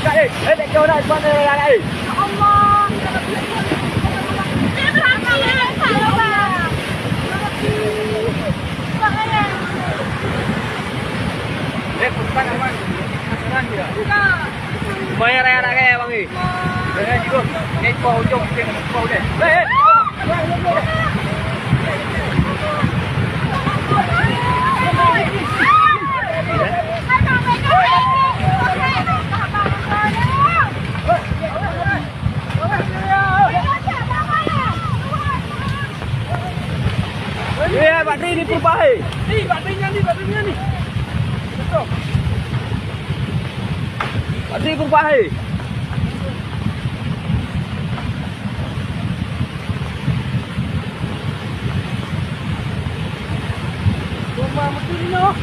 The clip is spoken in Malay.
Nak kau nak mana lagi? Ya Allah. Dia berhenti ya, saya bang. Bukan aman. Asaran dia. Bukan. Bayar raya kayak bang ni. Jom. Ni kau jom kita kau deh. Ya, bateri ni perubahan. Ni baterinya ni. Betul. Bateri perubahan. Rumah mesti ni noh.